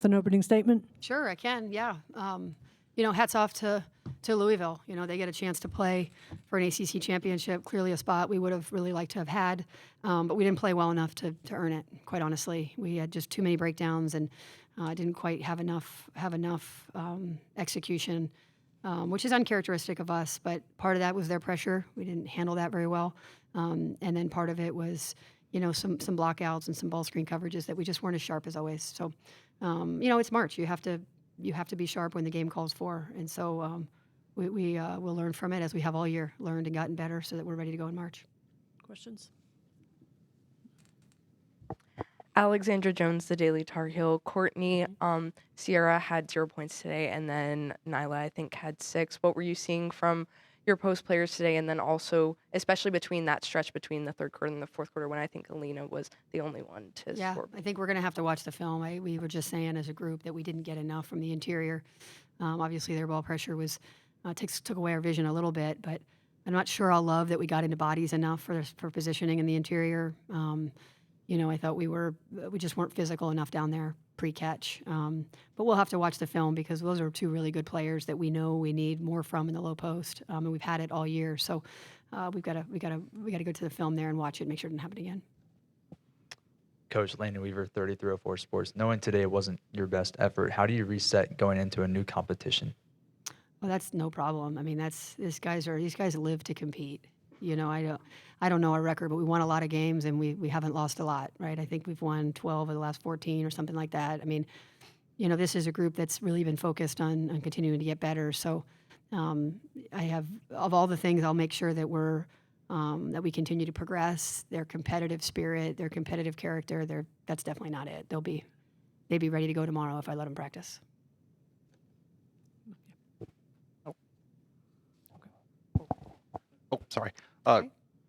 An opening statement? Sure, I can. Yeah. Hats off to Louisville. They get a chance to play for an ACC championship. Clearly, a spot we would have really liked to have had, but we didn't play well enough to earn it. Quite honestly, we had just too many breakdowns and didn't quite have enough execution, which is uncharacteristic of us. But part of that was their pressure. We didn't handle that very well, and then part of it was some blockouts and some ball screen coverages that we just weren't as sharp as always. So, it's March. You have to be sharp when the game calls for, and so we will learn from it as we have all year, learned and gotten better, so that we're ready to go in March. Questions? Alexandra Jones, the Daily Tar Heel. Courtney, Sierra had 0 points today, and then Nyla, I think, had 6. What were you seeing from your post players today, and then also, especially between that stretch between the third quarter and the fourth quarter, when I think Elina was the only one to score? I think we're going to have to watch the film. We were just saying as a group that we didn't get enough from the interior. Obviously, their ball pressure was took away our vision a little bit, but I'm not sure I'll love that we got into bodies enough for positioning in the interior. I thought we just weren't physical enough down there pre-catch. But we'll have to watch the film because those are two really good players that we know we need more from in the low post, and we've had it all year. So we got to go to the film there and watch it, and make sure it doesn't happen again. Coach Elina Weaver, 3304 Sports. Knowing today wasn't your best effort, how do you reset going into a new competition? Well, that's no problem. I mean, these guys live to compete. I don't know our record, but we won a lot of games and we haven't lost a lot, right? I think we've won 12 of the last 14 or something like that. I mean, this is a group that's really been focused on continuing to get better. So I have, of all the things, I'll make sure that that we continue to progress. Their competitive spirit, their competitive character, that's definitely not it. They'd be ready to go tomorrow if I let them practice. Oh, sorry.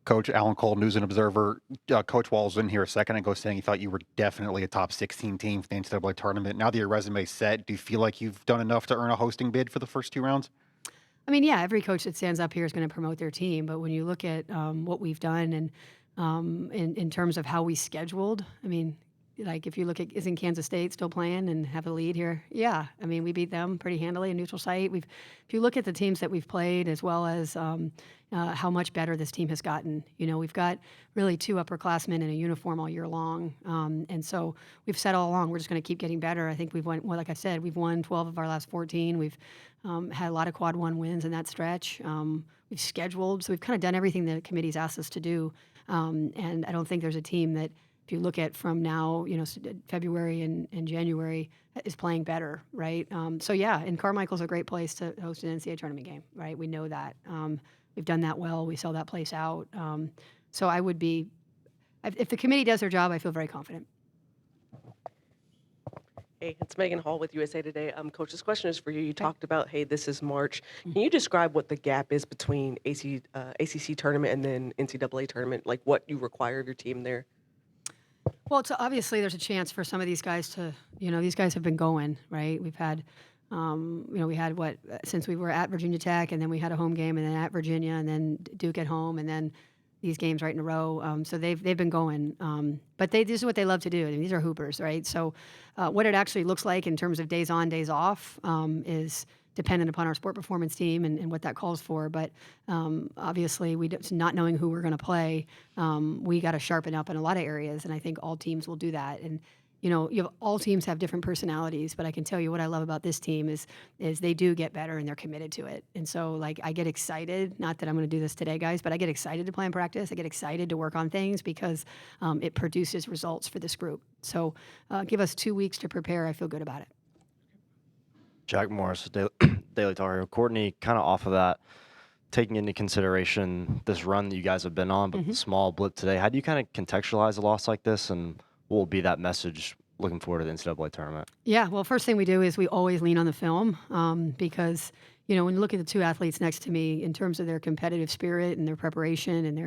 Coach Alan Cole, News and Observer. Coach Wall was in here a second ago saying he thought you were definitely a top 16 team for the NCAA tournament. Now that your resume's set, do you feel like you've done enough to earn a hosting bid for the first 2 rounds? I mean, yeah, every coach that stands up here is going to promote their team. But when you look at what we've done and in terms of how we scheduled, I mean, like if you look at, isn't Kansas State still playing and have a lead here? Yeah, I mean, we beat them pretty handily in neutral site. If you look at the teams that we've played, as well as how much better this team has gotten. We've got really 2 upperclassmen in a uniform all year long, and so we've said all along we're just going to keep getting better. I think we've won. Well, like I said, we've won 12 of our last 14. We've had a lot of quad 1 wins in that stretch. We've scheduled, so we've kind of done everything the committee's asked us to do, and I don't think there's a team that, if you look at from now, February and January, is playing better, right? So yeah, and Carmichael's a great place to host an NCAA tournament game, right? We know that. We've done that well. We sell that place out. So I would be, if the committee does their job, I feel very confident. Hey, it's Megan Hall with USA Today. Coach, this question is for you. You talked about, hey, this is March. Can you describe what the gap is between ACC tournament and then NCAA tournament, like what you require of your team there? Well, so obviously there's a chance for some of these guys to, these guys have been going, right? We've had, we had since we were at Virginia Tech, and then we had a home game, and then at Virginia, and then Duke at home, and then these games right in a row. So they've been going, but this is what they love to do. I mean, these are hoopers, right? So what it actually looks like in terms of days on, days off is dependent upon our sport performance team and what that calls for. But obviously, not knowing who we're going to play, we got to sharpen up in a lot of areas, and I think all teams will do that. And all teams have different personalities, but I can tell you what I love about this team is they do get better and they're committed to it. And so, I get excited. Not that I'm going to do this today, guys, but I get excited to play in practice. I get excited to work on things because it produces results for this group. So, give us 2 weeks to prepare. I feel good about it. Jack Morris, Daily Tar Heel. Courtney, kind of off of that, taking into consideration this run that you guys have been on, but the small blip today, how do you kind of contextualize a loss like this, and what will be that message looking forward to the NCAA tournament? Yeah, well, first thing we do is we always lean on the film because, when you look at the 2 athletes next to me in terms of their competitive spirit and their preparation and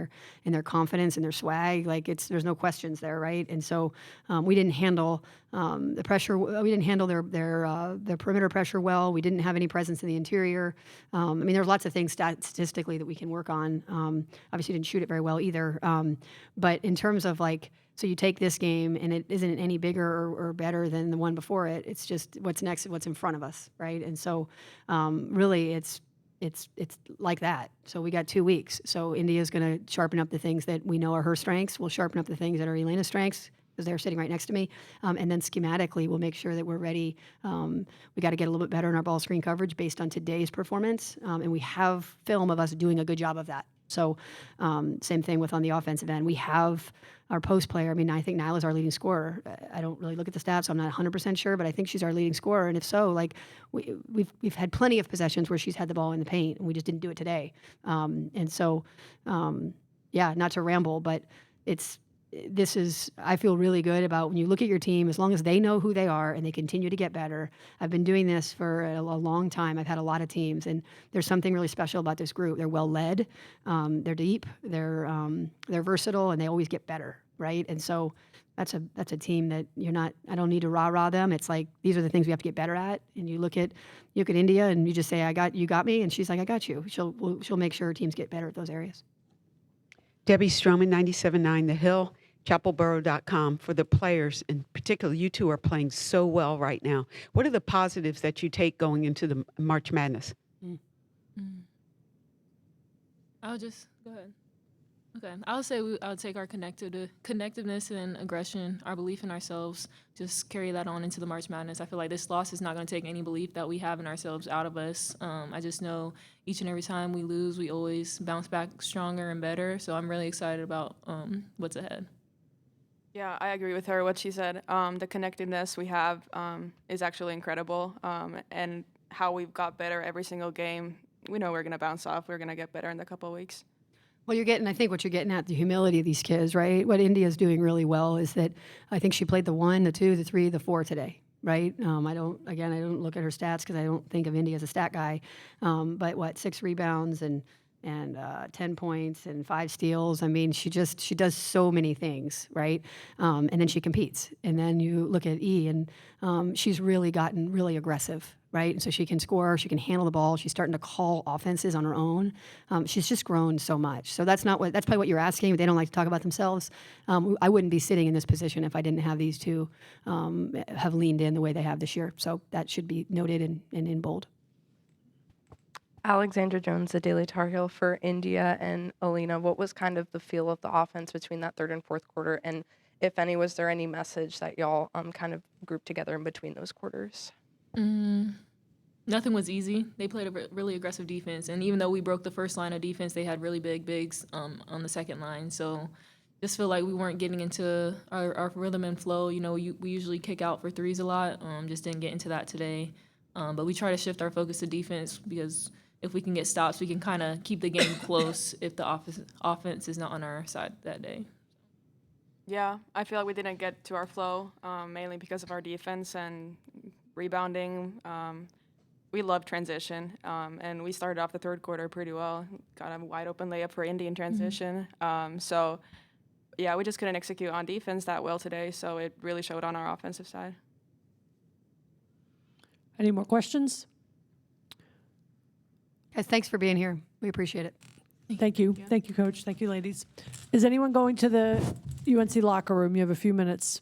their confidence and their swag, there's no questions there, right? And so we didn't handle the pressure. We didn't handle their perimeter pressure well. We didn't have any presence in the interior. I mean, there's lots of things statistically that we can work on. Obviously, didn't shoot it very well either. But in terms of So you take this game, and it isn't any bigger or better than the one before it. It's just what's next, what's in front of us, right? And so, really, it's like that. So we got 2 weeks. So India's going to sharpen up the things that we know are her strengths. We'll sharpen up the things that are Elena's strengths, because they're sitting right next to me. And then schematically, we'll make sure that we're ready. We got to get a little bit better in our ball screen coverage based on today's performance. And we have film of us doing a good job of that. So same thing with on the offensive end. We have our post player. I mean, I think Nyla's our leading scorer. I don't really look at the stats, so I'm not 100% sure, but I think she's our leading scorer. And if so, like we've had plenty of possessions where she's had the ball in the paint, and we just didn't do it today. And so, yeah, not to ramble, but I feel really good about when you look at your team, as long as they know who they are and they continue to get better. I've been doing this for a long time. I've had a lot of teams, and there's something really special about this group. They're well led, they're deep, they're versatile, and they always get better, right? And so that's a team that I don't need to rah-rah them. It's like, these are the things we have to get better at. And you look at Indya, and you just say, you got me, and she's like, I got you. She'll make sure teams get better at those areas. Debbie Stroman, 97.9 The Hill. chapelboro.com. For the players, in particular, you two are playing so well right now. What are the positives that you take going into the March Madness? I'll just go ahead. Okay, I would say I would take our connectiveness and aggression, our belief in ourselves, just carry that on into the March Madness. I feel like this loss is not going to take any belief that we have in ourselves out of us. I just know each and every time we lose, we always bounce back stronger and better. So I'm really excited about what's ahead. Yeah, I agree with her, what she said. The connectedness we have is actually incredible, and how we've got better every single game. We know we're going to bounce off. We're going to get better in the couple of weeks. Well, I think what you're getting at, the humility of these kids, right? What India's doing really well is that I think she played the 1, the 2, the 3, the 4 today, right? I don't look at her stats because I don't think of India as a stat guy. But 6 rebounds and 10 points and 5 steals. I mean, she does so many things, right? And then she competes. And then you look at E, and she's really gotten really aggressive, right? And so she can score, she can handle the ball. She's starting to call offenses on her own. She's just grown so much. So that's probably what you're asking, but they don't like to talk about themselves. I wouldn't be sitting in this position if I didn't have these two have leaned in the way they have this year. So that should be noted and in bold. Alexandra Jones, the Daily Tar Heel for Indya and Elina. What was kind of the feel of the offense between that third and fourth quarter? And if any, was there any message that y'all kind of grouped together in between those quarters? Nothing was easy. They played a really aggressive defense. And even though we broke the first line of defense, they had really big bigs on the second line. So just feel like we weren't getting into our rhythm and flow. We usually kick out for threes a lot. Just didn't get into that today. But we try to shift our focus to defense, because if we can get stops, we can kind of keep the game close if the offense is not on our side that day. Yeah, I feel like we didn't get to our flow, mainly because of our defense and rebounding. We love transition, and we started off the third quarter pretty well. Got a wide open layup for Indy in transition. So, yeah, we just couldn't execute on defense that well today, so it really showed on our offensive side. Any more questions? Guys, thanks for being here. We appreciate it. Thank you. Thank you, Coach. Thank you, ladies. Is anyone going to the UNC locker room? You have a few minutes.